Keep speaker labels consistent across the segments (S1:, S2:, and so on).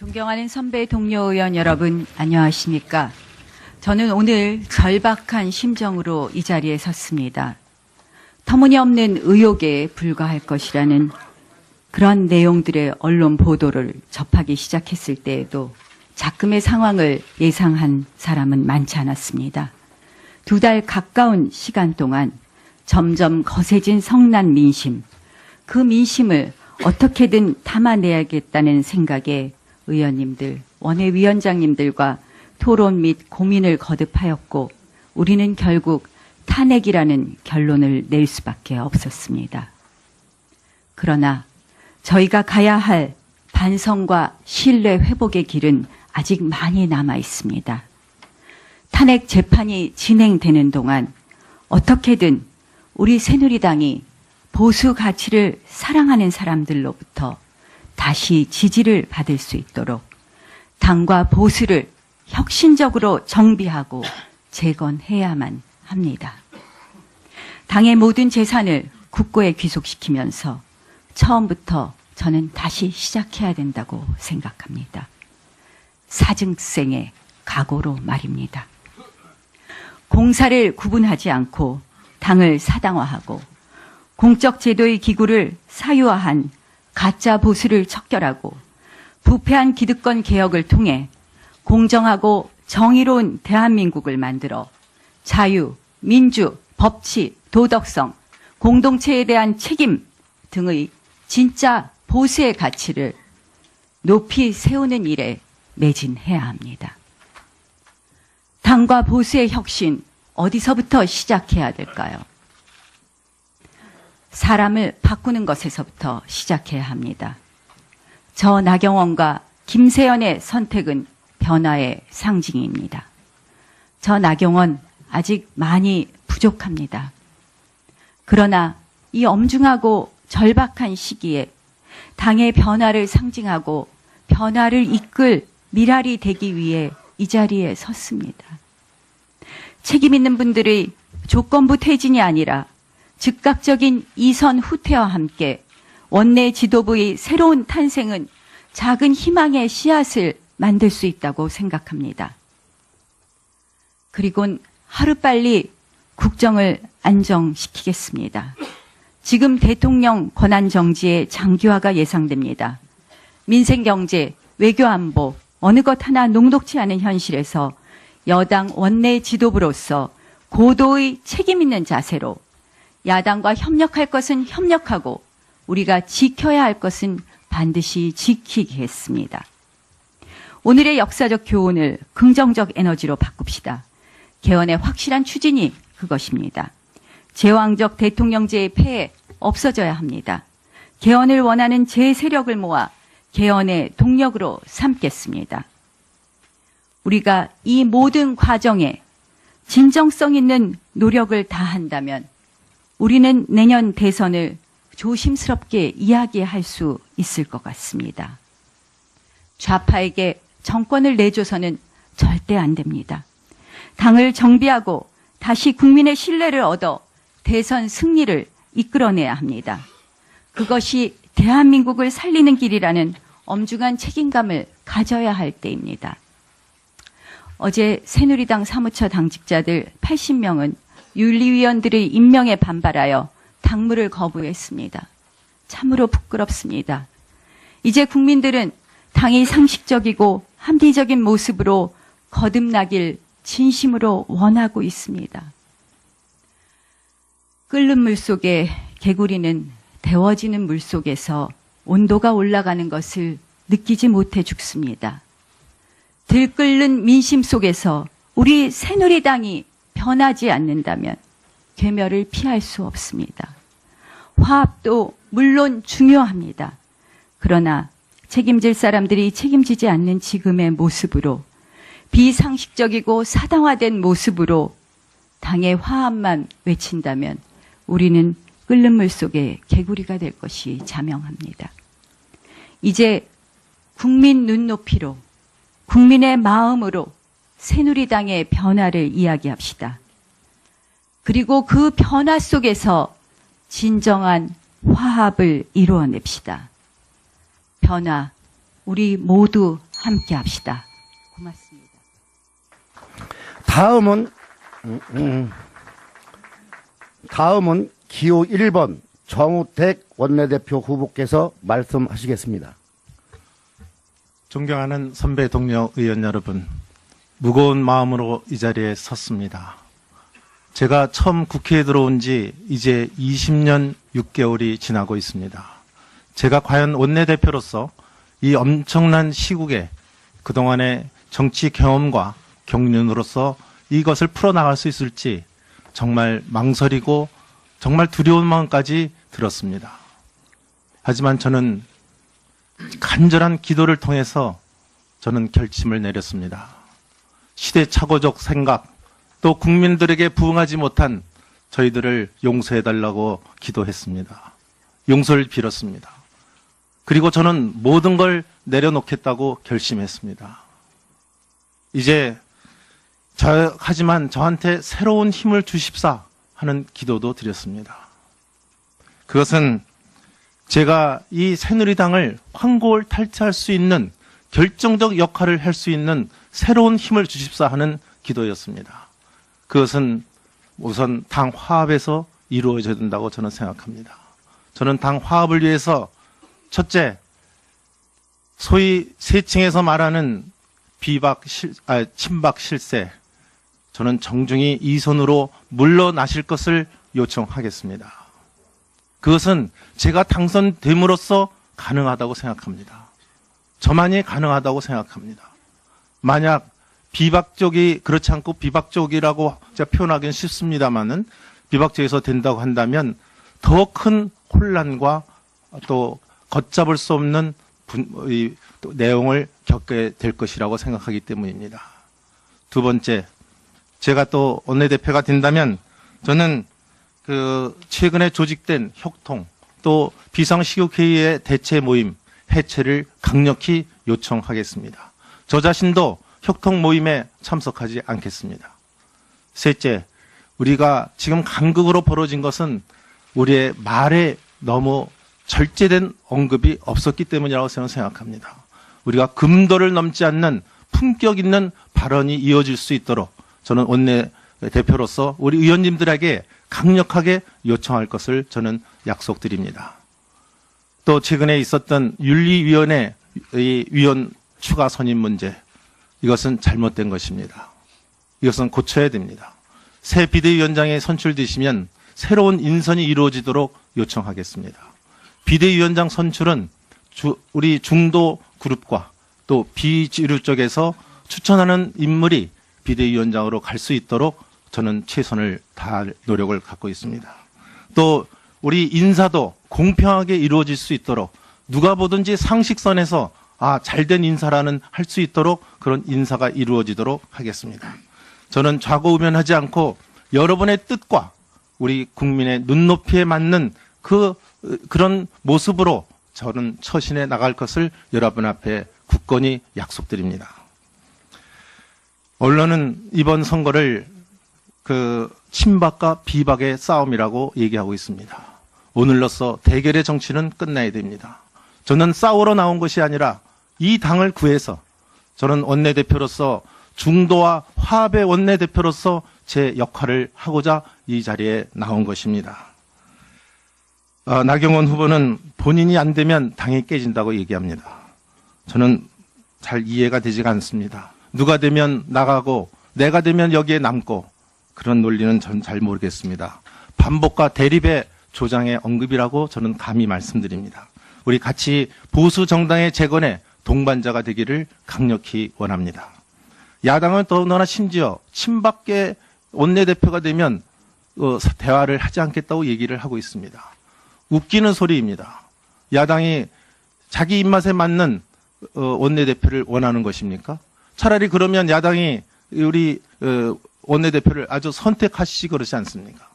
S1: 존경하는 선배 동료 의원 여러분, 안녕하십니까? 저는 오늘 절박한 심정으로 이 자리에 섰습니다. 터무니없는 의혹에 불과할 것이라는 그런 내용들의 언론 보도를 접하기 시작했을 때에도 작금의 상황을 예상한 사람은 많지 않았습니다. 2달 가까운 시간 동안 점점 거세진 성난 민심, 그 민심을 어떻게든 담아내야겠다는 생각에 의원님들, 원외위원장님들과 토론 및 고민을 거듭하였고 우리는 결국 탄핵이라는 결론을 낼 수밖에 없었습니다. 그러나 저희가 가야 할 반성과 신뢰 회복의 길은 아직 많이 남아 있습니다. 탄핵 재판이 진행되는 동안 어떻게든 우리 새누리당이 보수 가치를 사랑하는 사람들로부터 다시 지지를 받을 수 있도록 당과 보수를 혁신적으로 정비하고 재건해야만 합니다. 당의 모든 재산을 국고에 귀속시키면서 처음부터 저는 다시 시작해야 된다고 생각합니다. 사증생의 각오로 말입니다. 공사를 구분하지 않고 당을 사당화하고 공적 제도의 기구를 사유화한 가짜 보수를 척결하고 부패한 기득권 개혁을 통해 공정하고 정의로운 대한민국을 만들어 자유, 민주, 법치, 도덕성, 공동체에 대한 책임 등의 진짜 보수의 가치를 높이 세우는 일에 매진해야 합니다. 당과 보수의 혁신 어디서부터 시작해야 될까요? 사람을 바꾸는 것에서부터 시작해야 합니다. 저 나경원과 김세연의 선택은 변화의 상징입니다. 저 나경원 아직 많이 부족합니다. 그러나 이 엄중하고 절박한 시기에 당의 변화를 상징하고 변화를 이끌 미랄이 되기 위해 이 자리에 섰습니다. 책임 있는 분들의 조건부 퇴진이 아니라 즉각적인 이선 후퇴와 함께 원내 지도부의 새로운 탄생은 작은 희망의 씨앗을 만들 수 있다고 생각합니다. 그리고 하루빨리 국정을 안정시키겠습니다. 지금 대통령 권한정지의 장기화가 예상됩니다. 민생경제, 외교안보, 어느 것 하나 녹록지 않은 현실에서 여당 원내 지도부로서 고도의 책임 있는 자세로 야당과 협력할 것은 협력하고 우리가 지켜야 할 것은 반드시 지키겠습니다. 오늘의 역사적 교훈을 긍정적 에너지로 바꿉시다. 개헌의 확실한 추진이 그것입니다. 제왕적 대통령제의 폐해 없어져야 합니다. 개헌을 원하는 제 세력을 모아 개헌의 동력으로 삼겠습니다. 우리가 이 모든 과정에 진정성 있는 노력을 다한다면 우리는 내년 대선을 조심스럽게 이야기할 수 있을 것 같습니다. 좌파에게 정권을 내줘서는 절대 안 됩니다. 당을 정비하고 다시 국민의 신뢰를 얻어 대선 승리를 이끌어내야 합니다. 그것이 대한민국을 살리는 길이라는 엄중한 책임감을 가져야 할 때입니다. 어제 새누리당 사무처 당직자들 80명은 윤리위원들의 임명에 반발하여 당무를 거부했습니다. 참으로 부끄럽습니다. 이제 국민들은 당이 상식적이고 합리적인 모습으로 거듭나길 진심으로 원하고 있습니다. 끓는 물 속에 개구리는 데워지는 물 속에서 온도가 올라가는 것을 느끼지 못해 죽습니다. 들끓는 민심 속에서 우리 새누리당이 변하지 않는다면 괴멸을 피할 수 없습니다. 화합도 물론 중요합니다. 그러나 책임질 사람들이 책임지지 않는 지금의 모습으로 비상식적이고 사당화된 모습으로 당의 화합만 외친다면 우리는 끓는 물 속에 개구리가 될 것이 자명합니다. 이제 국민 눈높이로 국민의 마음으로 새누리당의 변화를 이야기합시다. 그리고 그 변화 속에서 진정한 화합을 이루어냅시다. 변화, 우리 모두 함께 합시다. 고맙습니다.
S2: 다음은 기호 1번 정우택 원내대표 후보께서 말씀하시겠습니다.
S3: 존경하는 선배 동료 의원 여러분, 무거운 마음으로 이 자리에 섰습니다. 제가 처음 국회에 들어온 지 이제 20년 6개월이 지나고 있습니다. 제가 과연 원내대표로서 이 엄청난 시국에 그동안의 정치 경험과 경륜으로서 이것을 풀어나갈 수 있을지 정말 망설이고 정말 두려운 마음까지 들었습니다. 하지만 저는 간절한 기도를 통해서 저는 결심을 내렸습니다. 시대착오적 생각, 또 국민들에게 부응하지 못한 저희들을 용서해달라고 기도했습니다. 용서를 빌었습니다. 그리고 저는 모든 걸 내려놓겠다고 결심했습니다. 이제 하지만 저한테 새로운 힘을 주십사 하는 기도도 드렸습니다. 그것은 제가 이 새누리당을 황골 탈취할 수 있는 결정적 역할을 할 수 있는 새로운 힘을 주십사 하는 기도였습니다. 그것은 우선 당 화합에서 이루어져야 된다고 저는 생각합니다. 저는 당 화합을 위해서 첫째, 소위 세층에서 말하는 친박 실세, 저는 정중히 이 손으로 물러나실 것을 요청하겠습니다. 그것은 제가 당선됨으로써 가능하다고 생각합니다. 저만이 가능하다고 생각합니다. 만약 비박적이 그렇지 않고 비박적이라고 제가 표현하기는 쉽습니다만은 비박적에서 된다고 한다면 더 큰 혼란과 또 걷잡을 수 없는 내용을 겪게 될 것이라고 생각하기 때문입니다. 두 번째, 제가 또 원내대표가 된다면 저는 최근에 조직된 협통 또 비상시국회의의 대체 모임 해체를 강력히 요청하겠습니다. 저 자신도 협통 모임에 참석하지 않겠습니다. 셋째, 우리가 지금 간극으로 벌어진 것은 우리의 말에 너무 절제된 언급이 없었기 때문이라고 저는 생각합니다. 우리가 금도를 넘지 않는 품격 있는 발언이 이어질 수 있도록 저는 원내대표로서 우리 의원님들에게 강력하게 요청할 것을 저는 약속드립니다. 또 최근에 있었던 윤리위원회 위원 추가 선임 문제, 이것은 잘못된 것입니다. 이것은 고쳐야 됩니다. 새 비대위원장이 선출되시면 새로운 인선이 이루어지도록 요청하겠습니다. 비대위원장 선출은 우리 중도 그룹과 또 비주류 쪽에서 추천하는 인물이 비대위원장으로 갈 수 있도록 저는 최선을 다할 노력을 갖고 있습니다. 또 우리 인사도 공평하게 이루어질 수 있도록 누가 보든지 상식선에서 잘된 인사라는 할 수 있도록 그런 인사가 이루어지도록 하겠습니다. 저는 좌고우면하지 않고 여러분의 뜻과 우리 국민의 눈높이에 맞는 그런 모습으로 저는 처신해 나갈 것을 여러분 앞에 굳건히 약속드립니다. 언론은 이번 선거를 친박과 비박의 싸움이라고 얘기하고 있습니다. 오늘로써 대결의 정치는 끝나야 됩니다. 저는 싸우러 나온 것이 아니라 이 당을 구해서 저는 원내대표로서 중도와 화합의 원내대표로서 제 역할을 하고자 이 자리에 나온 것입니다. 나경원 후보는 본인이 안 되면 당이 깨진다고 얘기합니다. 저는 잘 이해가 되지가 않습니다. 누가 되면 나가고 내가 되면 여기에 남고 그런 논리는 전 잘 모르겠습니다. 반복과 대립의 조장의 언급이라고 저는 감히 말씀드립니다. 우리 같이 보수 정당의 재건에 동반자가 되기를 강력히 원합니다. 야당은 더군다나 심지어 친박계 원내대표가 되면 대화를 하지 않겠다고 얘기를 하고 있습니다. 웃기는 소리입니다. 야당이 자기 입맛에 맞는 원내대표를 원하는 것입니까? 차라리 그러면 야당이 우리 원내대표를 아주 선택하시지 그러지 않습니까?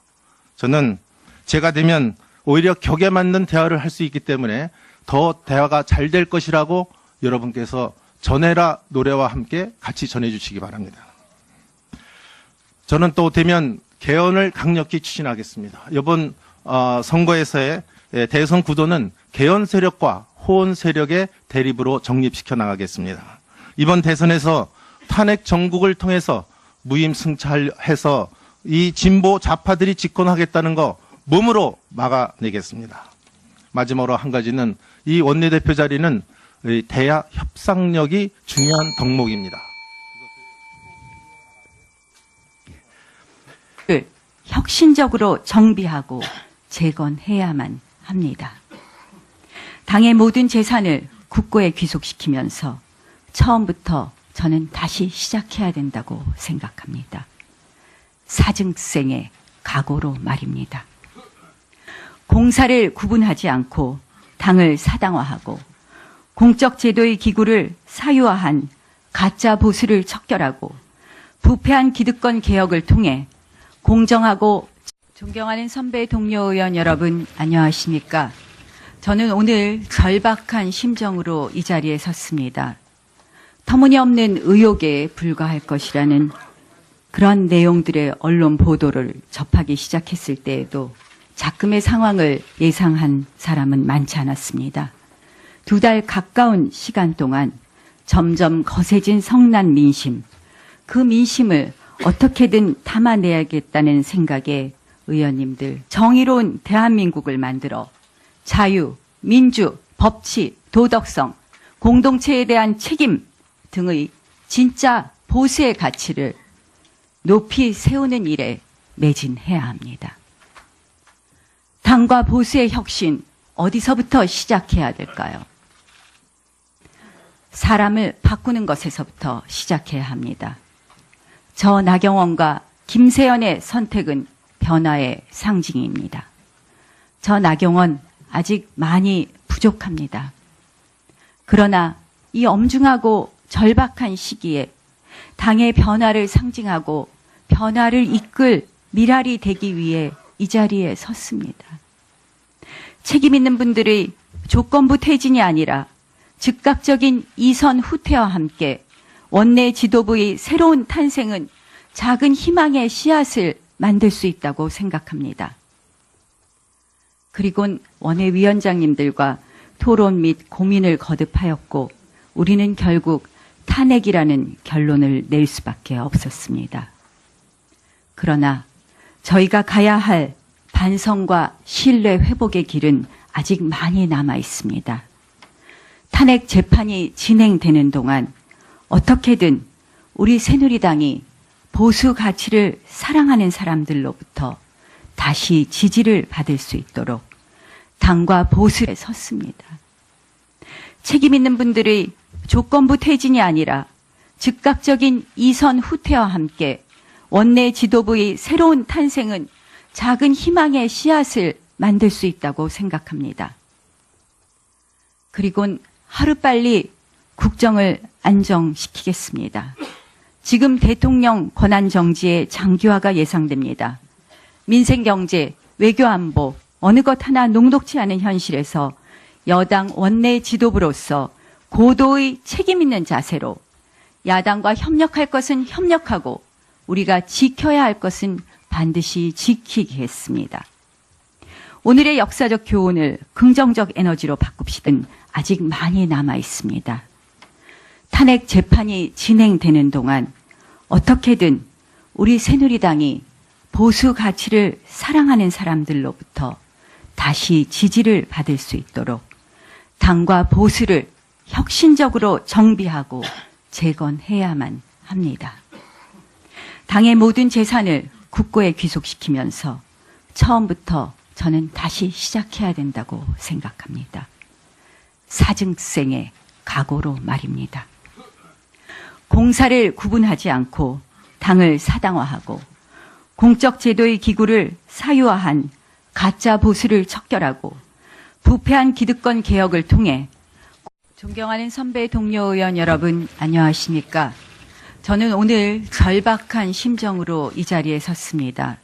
S3: 저는 제가 되면 오히려 격에 맞는 대화를 할 수 있기 때문에 더 대화가 잘 될 것이라고 여러분께서 전해라 노래와 함께 같이 전해주시기 바랍니다. 저는 또 되면 개헌을 강력히 추진하겠습니다. 이번 선거에서의 대선 구도는 개헌 세력과 호언 세력의 대립으로 정립시켜 나가겠습니다. 이번 대선에서 탄핵 정국을 통해서 무임승차해서 이 진보 좌파들이 집권하겠다는 거 몸으로 막아내겠습니다. 마지막으로 한 가지는 이 원내대표 자리는 대야 협상력이 중요한 덕목입니다.
S1: 혁신적으로 정비하고 재건해야만 합니다. 당의 모든 재산을 국고에 귀속시키면서 처음부터 저는 다시 시작해야 된다고 생각합니다. 사증생의 각오로 말입니다. 공사를 구분하지 않고 당을 사당화하고 공적 제도의 기구를 사유화한 가짜 보수를 척결하고 부패한 기득권 개혁을 통해 공정하고 존경하는 선배 동료 의원 여러분 안녕하십니까? 저는 오늘 절박한 심정으로 이 자리에 섰습니다. 터무니없는 의혹에 불과할 것이라는 그런 내용들의 언론 보도를 접하기 시작했을 때에도 작금의 상황을 예상한 사람은 많지 않았습니다. 2달 가까운 시간 동안 점점 거세진 성난 민심, 그 민심을 어떻게든 담아내야겠다는 생각에 의원님들 정의로운 대한민국을 만들어 자유, 민주, 법치, 도덕성, 공동체에 대한 책임 등의 진짜 보수의 가치를 높이 세우는 일에 매진해야 합니다. 당과 보수의 혁신 어디서부터 시작해야 될까요? 사람을 바꾸는 것에서부터 시작해야 합니다. 저 나경원과 김세연의 선택은 변화의 상징입니다. 저 나경원 아직 많이 부족합니다. 그러나 이 엄중하고 절박한 시기에 당의 변화를 상징하고 변화를 이끌 미랄이 되기 위해 이 자리에 섰습니다. 책임 있는 분들의 조건부 퇴진이 아니라 즉각적인 이선 후퇴와 함께 원내 지도부의 새로운 탄생은 작은 희망의 씨앗을 만들 수 있다고 생각합니다. 그리고 원외위원장님들과 토론 및 고민을 거듭하였고 우리는 결국 탄핵이라는 결론을 낼 수밖에 없었습니다. 그러나 저희가 가야 할 반성과 신뢰 회복의 길은 아직 많이 남아 있습니다. 탄핵 재판이 진행되는 동안 어떻게든 우리 새누리당이 보수 가치를 사랑하는 사람들로부터 다시 지지를 받을 수 있도록 당과 보수에 섰습니다. 책임 있는 분들의 조건부 퇴진이 아니라 즉각적인 이선 후퇴와 함께 원내 지도부의 새로운 탄생은 작은 희망의 씨앗을 만들 수 있다고 생각합니다. 그리고 하루빨리 국정을 안정시키겠습니다. 지금 대통령 권한정지의 장기화가 예상됩니다. 민생경제, 외교안보 어느 것 하나 녹록지 않은 현실에서 여당 원내 지도부로서 고도의 책임 있는 자세로 야당과 협력할 것은 협력하고 우리가 지켜야 할 것은 반드시 지키겠습니다. 오늘의 역사적 교훈을 긍정적 에너지로 바꿉시다. 아직 많이 남아 있습니다. 탄핵 재판이 진행되는 동안 어떻게든 우리 새누리당이 보수 가치를 사랑하는 사람들로부터 다시 지지를 받을 수 있도록 당과 보수를 혁신적으로 정비하고 재건해야만 합니다. 당의 모든 재산을 국고에 귀속시키면서 처음부터 저는 다시 시작해야 된다고 생각합니다. 사증생의 각오로 말입니다. 공사를 구분하지 않고 당을 사당화하고 공적 제도의 기구를 사유화한 가짜 보수를 척결하고 부패한 기득권 개혁을 통해 존경하는 선배 동료 의원 여러분 안녕하십니까? 저는 오늘 절박한 심정으로 이 자리에 섰습니다.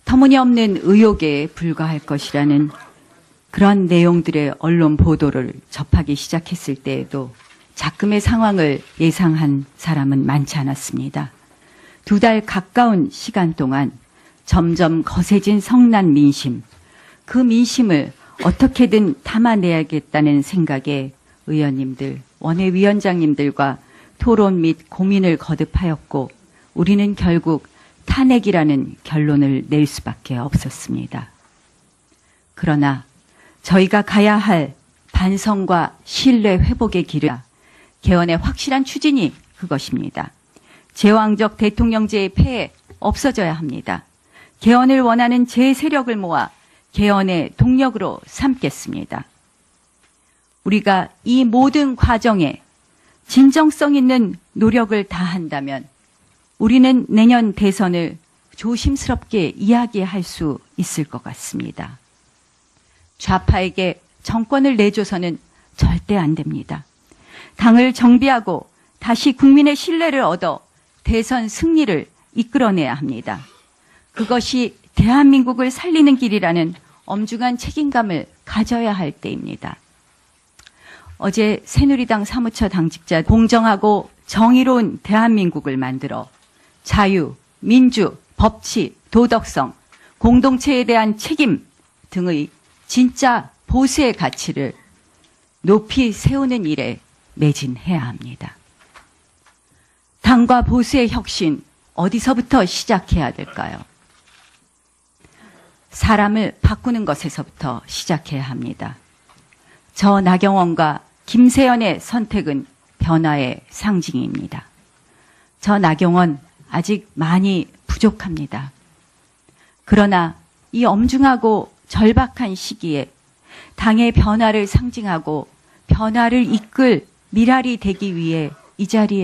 S1: 터무니없는 의혹에 불과할 것이라는 그런 내용들의 언론 보도를 접하기 시작했을 때에도 작금의 상황을 예상한 사람은 많지 않았습니다. 2달 가까운 시간 동안 점점 거세진 성난 민심, 그 민심을 어떻게든 담아내야겠다는 생각에 의원님들, 원외위원장님들과 토론 및 고민을 거듭하였고 우리는 결국 탄핵이라는 결론을 낼 수밖에 없었습니다. 그러나 저희가 가야 할 반성과 신뢰 회복의 길은 개헌의 확실한 추진이 그것입니다. 제왕적 대통령제의 폐해 없어져야 합니다. 개헌을 원하는 제 세력을 모아 개헌의 동력으로 삼겠습니다. 우리가 이 모든 과정에 진정성 있는 노력을 다한다면 우리는 내년 대선을 조심스럽게 이야기할 수 있을 것 같습니다. 좌파에게 정권을 내줘서는 절대 안 됩니다. 당을 정비하고 다시 국민의 신뢰를 얻어 대선 승리를 이끌어내야 합니다. 그것이 대한민국을 살리는 길이라는 엄중한 책임감을 가져야 할 때입니다. 어제 새누리당 사무처 당직자 공정하고 정의로운 대한민국을 만들어 자유, 민주, 법치, 도덕성, 공동체에 대한 책임 등의 진짜 보수의 가치를 높이 세우는 일에 매진해야 합니다. 당과 보수의 혁신 어디서부터 시작해야 될까요? 사람을 바꾸는 것에서부터 시작해야 합니다. 저 나경원과 김세연의 선택은 변화의 상징입니다. 저 나경원 아직 많이 부족합니다. 그러나 이 엄중하고 절박한 시기에 당의 변화를 상징하고 변화를 이끌 미랄이 되기 위해 이 자리에